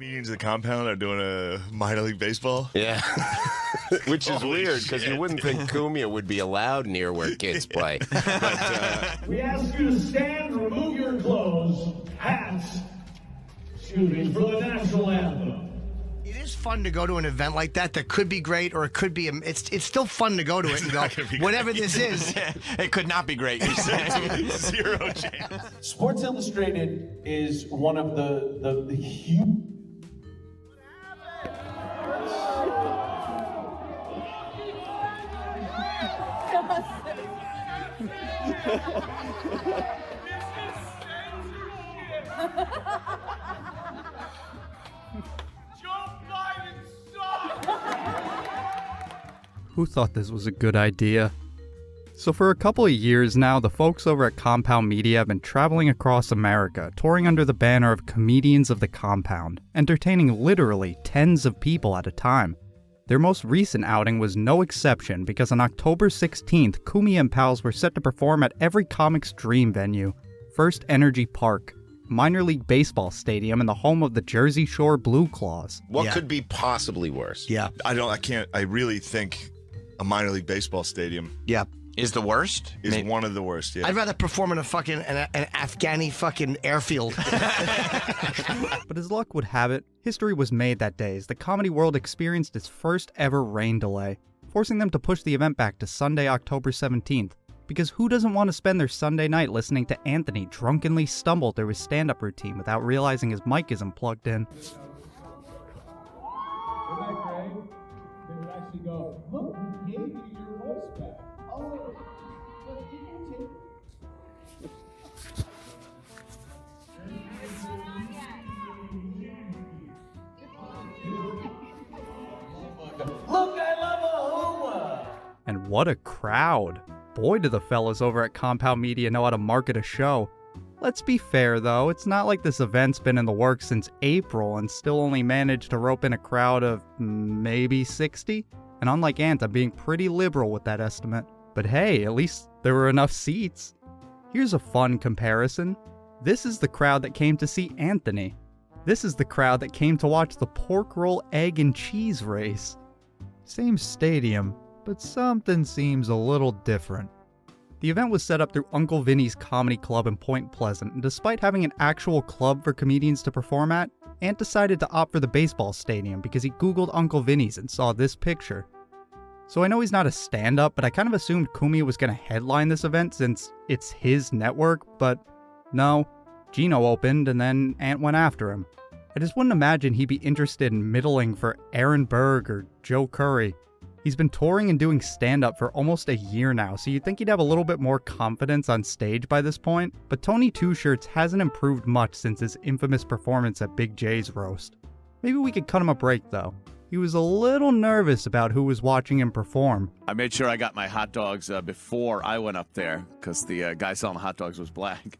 Comedians of the compound are doing a minor league baseball. Yeah. Which is Holy weird, because you wouldn't think Cumia would be allowed near where kids play. But, we ask you to stand, remove your clothes, hats, shooting for the national anthem. It is fun to go to an event like that could be great, or it could be, it's still fun to go to it and go, whatever this is. It could not be great, you're saying. Zero chance. Sports Illustrated is one of the huge... Who thought this was a good idea? So for a couple of years now, the folks over at Compound Media have been traveling across America, touring under the banner of Comedians of the Compound, entertaining literally tens of people at a time. Their most recent outing was no exception, because on October 16th, Cumia and pals were set to perform at every comic's dream venue, First Energy Park, minor league baseball stadium and the home of the Jersey Shore Blue Claws. what could be possibly worse? Yeah, I really think a minor league baseball stadium yeah. Is the worst? is one of the worst, yeah. I'd rather perform in a fucking, an Afghani fucking airfield. But as luck would have it, history was made that day as the comedy world experienced its first ever rain delay, forcing them to push the event back to Sunday, October 17th. Because who doesn't want to spend their Sunday night listening to Anthony drunkenly stumble through his stand-up routine without realizing his mic isn't plugged in? Isn't that great? They would actually go, look, we gave you your voice back. Oh, but you can take... Look, I love a hooah! And what a crowd! Boy, do the fellas over at Compound Media know how to market a show. Let's be fair though, it's not like this event's been in the works since April and still only managed to rope in a crowd of maybe 60? And unlike Ant, I'm being pretty liberal with that estimate. But hey, at least there were enough seats. Here's a fun comparison. This is the crowd that came to see Anthony. This is the crowd that came to watch the pork roll, egg, and cheese race. Same stadium, but something seems a little different. The event was set up through Uncle Vinny's Comedy Club in Point Pleasant, and despite having an actual club for comedians to perform at, Ant decided to opt for the baseball stadium because he googled Uncle Vinny's and saw this picture. So I know he's not a stand-up, but I kind of assumed Cumia was going to headline this event since it's his network, but no. Geno opened, and then Ant went after him. I just wouldn't imagine he'd be interested in middling for Aaron Berg or Joe Currie. He's been touring and doing stand-up for almost a year now, so you'd think he'd have a little bit more confidence on stage by this point, but Tony Two Shirts hasn't improved much since his infamous performance at Big J's roast. Maybe we could cut him a break, though. He was a little nervous about who was watching him perform. I made sure I got my hot dogs before I went up there, because the guy selling the hot dogs was black.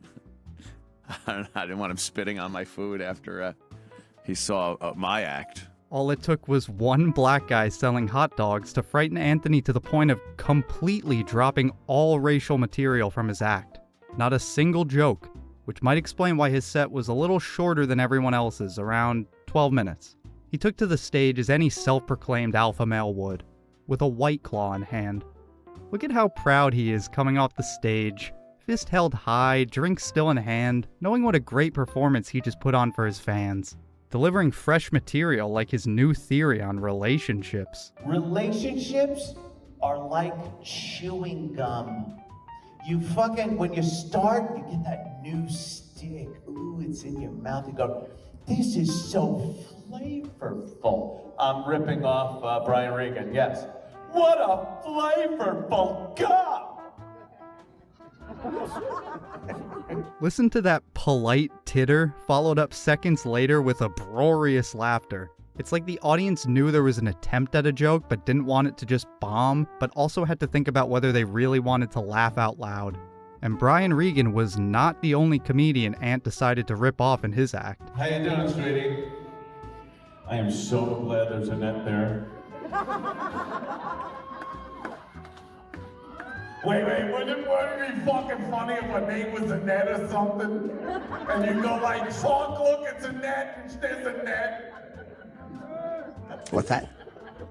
I didn't want him spitting on my food after he saw my act. All it took was one black guy selling hot dogs to frighten Anthony to the point of completely dropping all racial material from his act. Not a single joke, which might explain why his set was a little shorter than everyone else's, around 12 minutes. He took to the stage as any self-proclaimed alpha male would, with a White Claw in hand. Look at how proud he is coming off the stage, fist held high, drink still in hand, knowing what a great performance he just put on for his fans. Delivering fresh material like his new theory on relationships. Relationships are like chewing gum. You fucking, when you start, you get that new stick. Ooh, it's in your mouth. You go, this is so flavorful. I'm ripping off Brian Regan, yes. What a flavorful gum! Listen to that polite titter, followed up seconds later with uproarious laughter. It's like the audience knew there was an attempt at a joke but didn't want it to just bomb, but also had to think about whether they really wanted to laugh out loud. And Brian Regan was not the only comedian Ant decided to rip off in his act. How you doing, sweetie? I am so glad there's a net there. Wait, wouldn't it be fucking funny if my name was Annette or something? And you go like, fuck, look, it's Annette, and there's a net. What's that?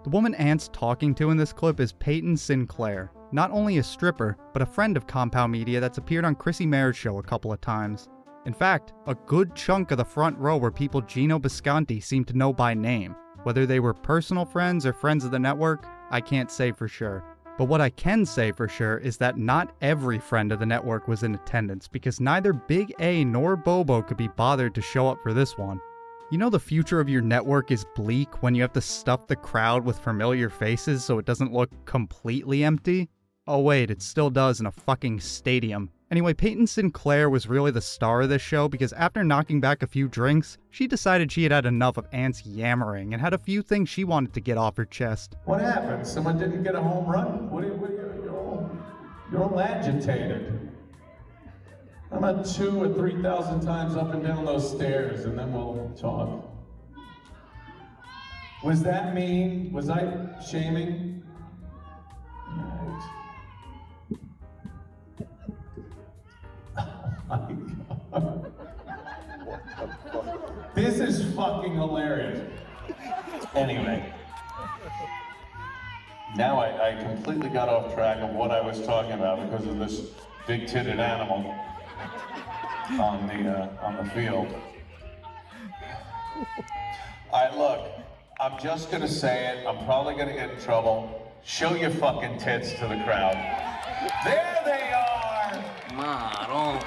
The woman Ant's talking to in this clip is Peyton Sinclair, not only a stripper, but a friend of Compound Media that's appeared on Chrissie Mayr's show a couple of times. In fact, a good chunk of the front row were people Geno Bisconte seemed to know by name. Whether they were personal friends or friends of the network, I can't say for sure. But what I can say for sure is that not every friend of the network was in attendance, because neither Big A nor Bobo could be bothered to show up for this one. You know the future of your network is bleak when you have to stuff the crowd with familiar faces so it doesn't look completely empty? Oh wait, it still does in a fucking stadium. Anyway, Peyton Sinclair was really the star of this show because after knocking back a few drinks, she decided she had had enough of Ant's yammering and had a few things she wanted to get off her chest. What happened? Someone didn't get a home run? You're all agitated. How about 2,000 or 3,000 times up and down those stairs, and then we'll talk. Was that mean? Was I shaming? Right. Oh my God. This is fucking hilarious. Anyway. Now I completely got off track of what I was talking about because of this big-titted animal on the field. All right, look, I'm just gonna say it. I'm probably gonna get in trouble. Show your fucking tits to the crowd. There they are!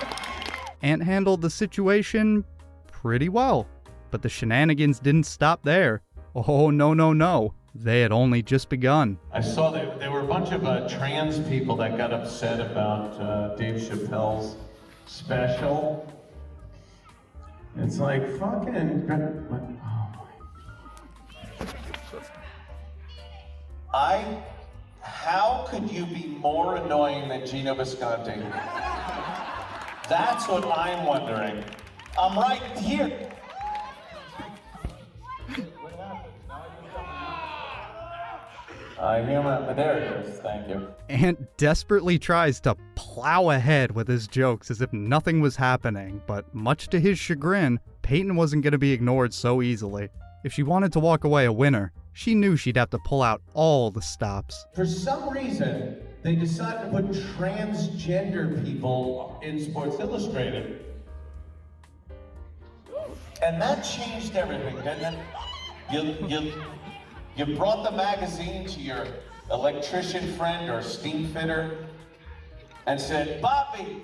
Ant handled the situation pretty well, but the shenanigans didn't stop there. Oh, no. They had only just begun. I saw that there were a bunch of trans people that got upset about Dave Chappelle's special. It's like fucking. How could you be more annoying than Geno Bisconte? That's what I'm wondering. I'm right here. There it is, thank you. Ant desperately tries to plow ahead with his jokes as if nothing was happening, but much to his chagrin, Peyton wasn't going to be ignored so easily. If she wanted to walk away a winner, she knew she'd have to pull out all the stops. For some reason, they decided to put transgender people in Sports Illustrated. And that changed everything, didn't it? You brought the magazine to your electrician friend or steam fitter and said, Bobby,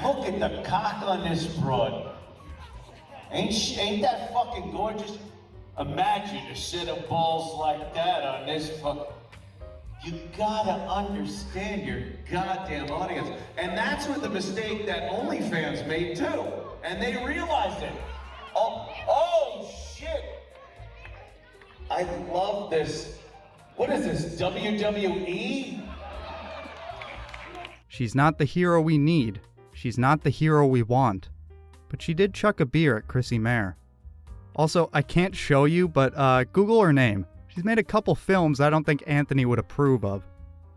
look at the cock on this broad. Ain't that fucking gorgeous? Imagine a set of balls like that on this fuck. You gotta understand your goddamn audience. And that's what the mistake that OnlyFans made too. And they realized it. Oh shit. I love this. What is this, WWE? She's not the hero we need. She's not the hero we want. But she did chuck a beer at Chrissie Mayr. Also, I can't show you, but Google her name. She's made a couple films I don't think Anthony would approve of.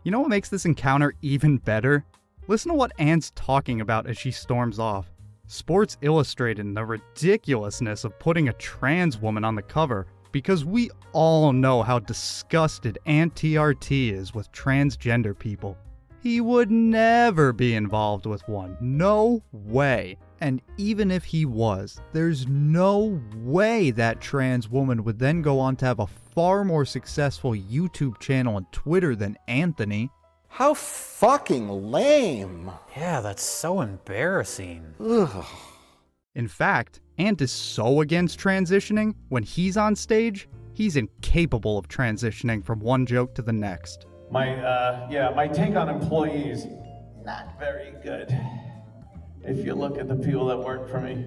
You know what makes this encounter even better? Listen to what Ant's talking about as she storms off. Sports Illustrated and the ridiculousness of putting a trans woman on the cover, because we all know how disgusted Ant TRT is with transgender people. He would never be involved with one. No way. And even if he was, there's no way that trans woman would then go on to have a far more successful YouTube channel and Twitter than Anthony. How fucking lame. Yeah, that's so embarrassing. Ugh. In fact, Ant is so against transitioning, when he's on stage, he's incapable of transitioning from one joke to the next. My take on employees, not very good. If you look at the people that work for me.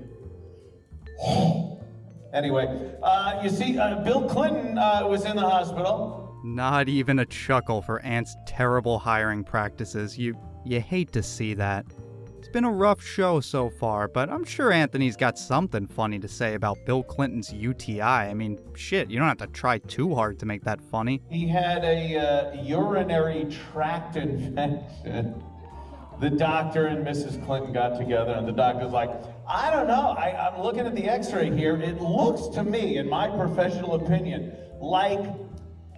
Anyway, you see, Bill Clinton was in the hospital. Not even a chuckle for Ant's terrible hiring practices. You hate to see that. It's been a rough show so far, but I'm sure Anthony's got something funny to say about Bill Clinton's UTI. I mean, shit, you don't have to try too hard to make that funny. He had a urinary tract infection. The doctor and Mrs. Clinton got together, and the doctor's like, I don't know. I'm looking at the x-ray here. It looks to me, in my professional opinion, like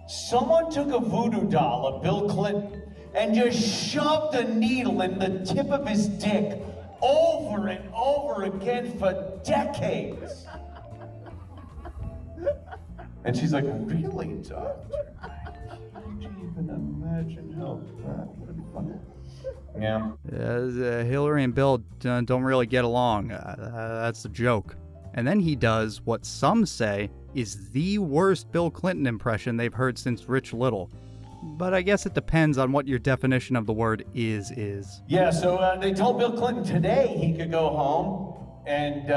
someone took a voodoo doll of Bill Clinton and just shoved a needle in the tip of his dick over and over again for decades. And she's like, really, doctor? I can't even imagine how that would fun. Yeah. Hillary and Bill don't really get along. That's the joke. And then he does what some say is the worst Bill Clinton impression they've heard since Rich Little. But I guess it depends on what your definition of the word is. Yeah, so they told Bill Clinton today he could go home, and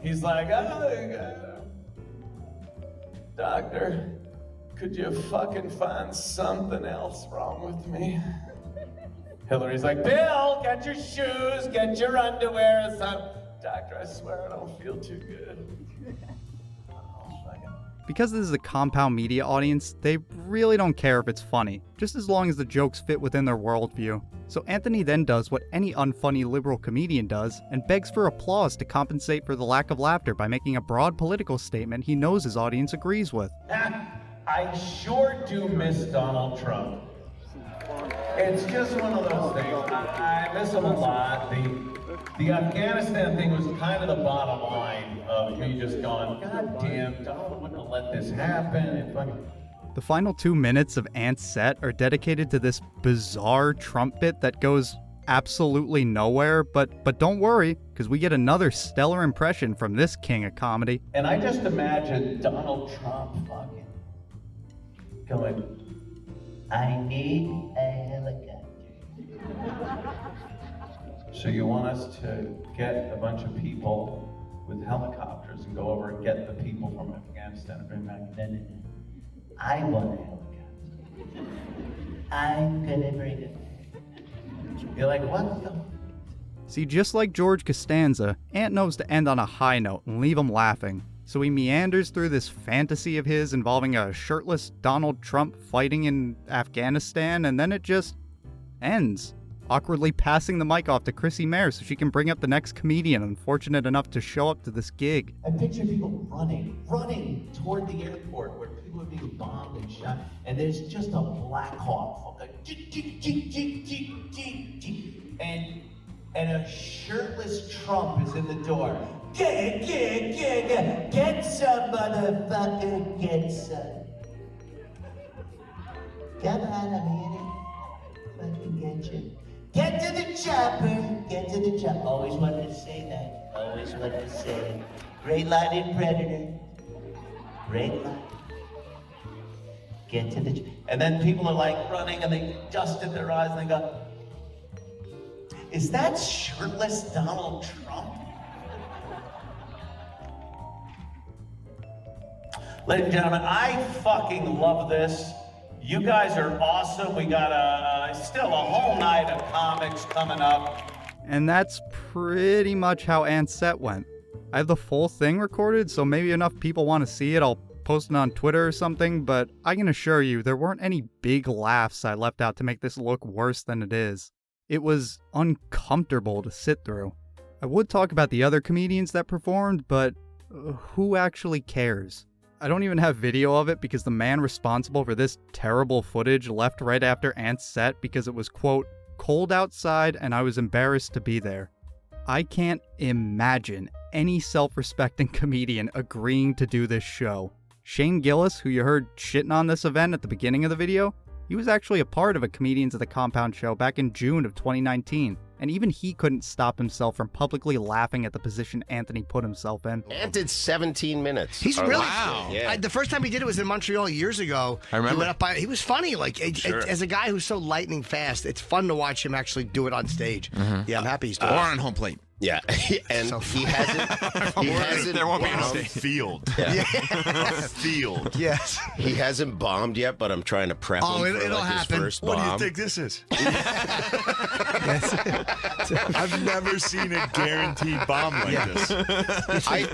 he's like, doctor, could you fucking find something else wrong with me? Hillary's like, Bill, get your shoes, get your underwear or something. Doctor, I swear I don't feel too good. Because this is a compound media audience, they really don't care if it's funny, just as long as the jokes fit within their worldview. So Anthony then does what any unfunny liberal comedian does, and begs for applause to compensate for the lack of laughter by making a broad political statement he knows his audience agrees with. I sure do miss Donald Trump. It's just one of those things. I miss him a lot. The Afghanistan thing was kind of the bottom line of me just going, God damn, Donald wouldn't have let this happen. And fucking... The final 2 minutes of Ant's set are dedicated to this bizarre Trump bit that goes absolutely nowhere, but don't worry, because we get another stellar impression from this king of comedy. And I just imagine Donald Trump fucking going, I need a helicopter. So you want us to get a bunch of people with helicopters and go over and get the people from Afghanistan and bring back? No. I want a helicopter. I'm gonna bring it. You're like, what the? See, just like George Costanza, Ant knows to end on a high note and leave him laughing. So he meanders through this fantasy of his involving a shirtless Donald Trump fighting in Afghanistan, and then it just ends, awkwardly passing the mic off to Chrissie Mayr so she can bring up the next comedian unfortunate enough to show up to this gig. I picture people running toward the airport where people are being bombed and shot, and there's just a Black Hawk, and a shirtless Trump is in the door. Get some, motherfucker, get some. Come on, I'm here to fucking get you. Get to the chopper, get to the chopper. Always wanted to say that, always wanted to say it. Great line in Predator, great line. Get to the and then people are like running and they dust in their eyes and they go, is that shirtless Donald Trump? Ladies and gentlemen, I fucking love this. You guys are awesome. We got still a whole night of comics coming up. And that's pretty much how Ant's set went. I have the full thing recorded, so maybe enough people want to see it, I'll post it on Twitter or something, but I can assure you there weren't any big laughs I left out to make this look worse than it is. It was uncomfortable to sit through. I would talk about the other comedians that performed, but who actually cares? I don't even have video of it because the man responsible for this terrible footage left right after Ant's set because it was, quote, cold outside and I was embarrassed to be there. I can't imagine any self-respecting comedian agreeing to do this show. Shane Gillis, who you heard shitting on this event at the beginning of the video, he was actually a part of a Comedians of the Compound show back in June of 2019, and even he couldn't stop himself from publicly laughing at the position Anthony put himself in. Ant did 17 minutes. He's really wow. Yeah. the first time he did it was in Montreal years ago. I remember. He went up by, he was funny. Like as a guy who's so lightning fast, it's fun to watch him actually do it on stage. Mm-hmm. Yeah, I'm happy he's doing it. Or on home plate. Yeah, and So he hasn't. There won't be a bombed. mistake. Field. Yeah. Field. Yes. He hasn't bombed yet, but I'm trying to prep him for it'll like happen. his first What do you bomb. think this is? I've never seen a guaranteed bomb like this.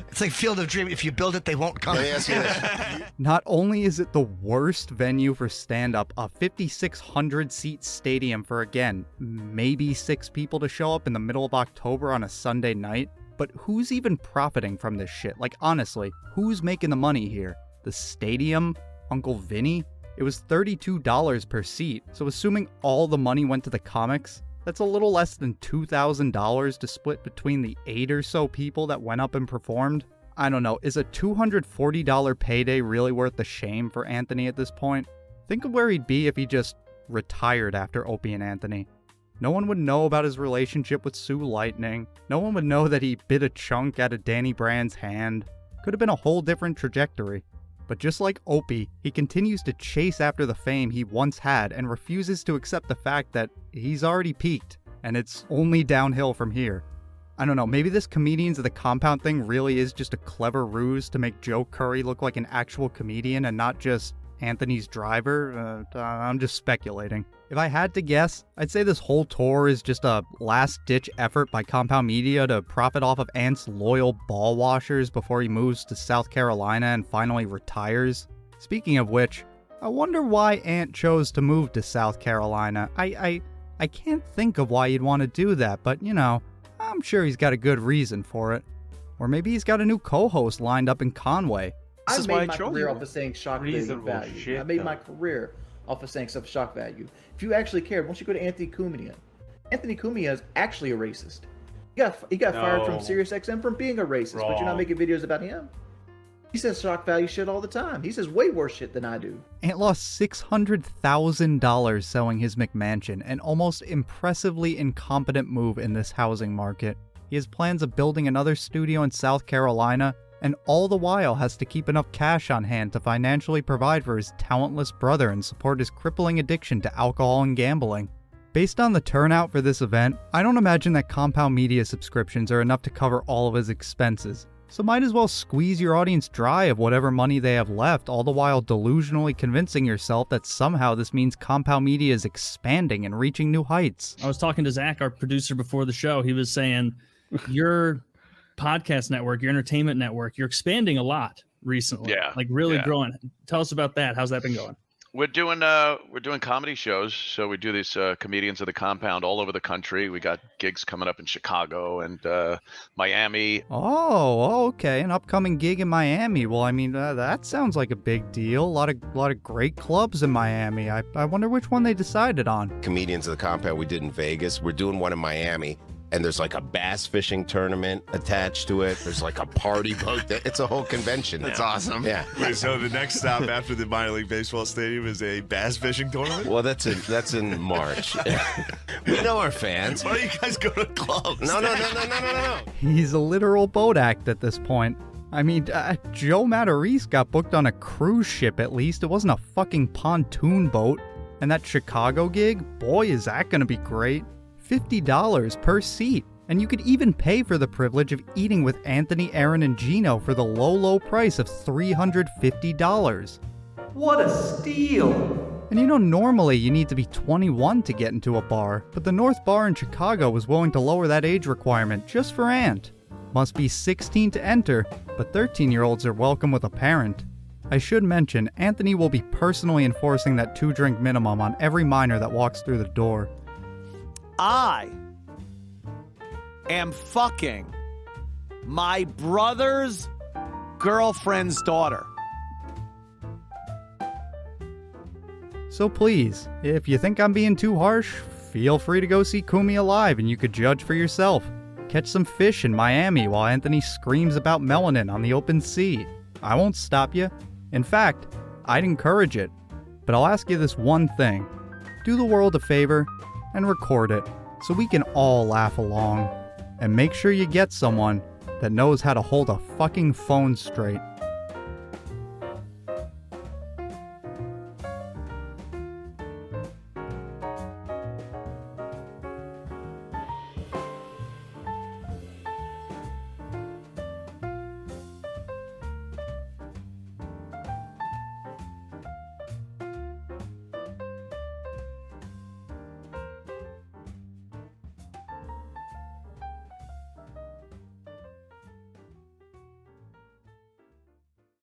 It's like Field of Dream. If you build it, they won't come. Let me ask you this. Not only is it the worst venue for stand-up, a 5,600-seat stadium for, again, maybe 6 people to show up in the middle of October on a Sunday night, But who's even profiting from this shit? Like, honestly, who's making the money here? The stadium? Uncle Vinny? It was $32 per seat, so assuming all the money went to the comics, that's a little less than $2,000 to split between the 8 or so people that went up and performed. I don't know, is a $240 payday really worth the shame for Anthony at this point? Think of where he'd be if he just retired after Opie and Anthony. No one would know about his relationship with Sue Lightning. No one would know that he bit a chunk out of Danny Brand's hand. Could have been a whole different trajectory. But just like Opie, he continues to chase after the fame he once had and refuses to accept the fact that he's already peaked, and it's only downhill from here. I don't know, maybe this Comedians of the Compound thing really is just a clever ruse to make Joe Currie look like an actual comedian and not just Anthony's driver. I'm just speculating. If I had to guess, I'd say this whole tour is just a last-ditch effort by Compound Media to profit off of Ant's loyal ball washers before he moves to South Carolina and finally retires. Speaking of which, I wonder why Ant chose to move to South Carolina. I can't think of why he'd want to do that, but you know, I'm sure he's got a good reason for it. Or maybe he's got a new co-host lined up in Conway. I made my career off of saying shock value. I made my career off of saying stuff shock value. If you actually cared, once you go to Anthony Cumia is actually a racist. He got fired from SiriusXM from being a racist, but you're not making videos about him. He says shock value shit all the time. He says way worse shit than I do. Ant lost $600,000 selling his McMansion, an almost impressively incompetent move in this housing market. He has plans of building another studio in South Carolina, and all the while has to keep enough cash on hand to financially provide for his talentless brother and support his crippling addiction to alcohol and gambling. Based on the turnout for this event, I don't imagine that Compound Media subscriptions are enough to cover all of his expenses. So might as well squeeze your audience dry of whatever money they have left, all the while delusionally convincing yourself that somehow this means Compound Media is expanding and reaching new heights. I was talking to Zach, our producer, before the show. He was saying, your podcast network, your entertainment network, you're expanding a lot recently. Yeah. Like really growing. Tell us about that. How's that been going? We're doing comedy shows. So we do these Comedians of the Compound all over the country. We got gigs coming up in Chicago and Miami. Oh, okay. An upcoming gig in Miami. Well, I mean, that sounds like a big deal. A lot of great clubs in Miami. I wonder which one they decided on. Comedians of the Compound we did in Vegas. We're doing one in Miami. And there's like a bass fishing tournament attached to it. There's like a party boat. It's a whole convention now. That's awesome. Yeah. Wait, so the next stop after the minor league baseball stadium is a bass fishing tournament? Well, that's in March. We know our fans. Why do you guys go to clubs? No. He's a literal boat act at this point. I mean, Joe Matarese got booked on a cruise ship at least. It wasn't a fucking pontoon boat. And that Chicago gig, boy, is that going to be great. $50 per seat. And you could even pay for the privilege of eating with Anthony, Aaron, and Geno for the low price of $350. What a steal! And you know, normally you need to be 21 to get into a bar, but the North Bar in Chicago was willing to lower that age requirement just for Ant. Must be 16 to enter, but 13-year-olds are welcome with a parent. I should mention, Anthony will be personally enforcing that 2-drink minimum on every minor that walks through the door. I am fucking my brother's girlfriend's daughter. So please, if you think I'm being too harsh, feel free to go see Cumia live and you could judge for yourself. Catch some fish in Miami while Anthony screams about melanin on the open sea. I won't stop you. In fact, I'd encourage it. But I'll ask you this one thing. Do the world a favor and record it so we can all laugh along. And make sure you get someone that knows how to hold a fucking phone straight.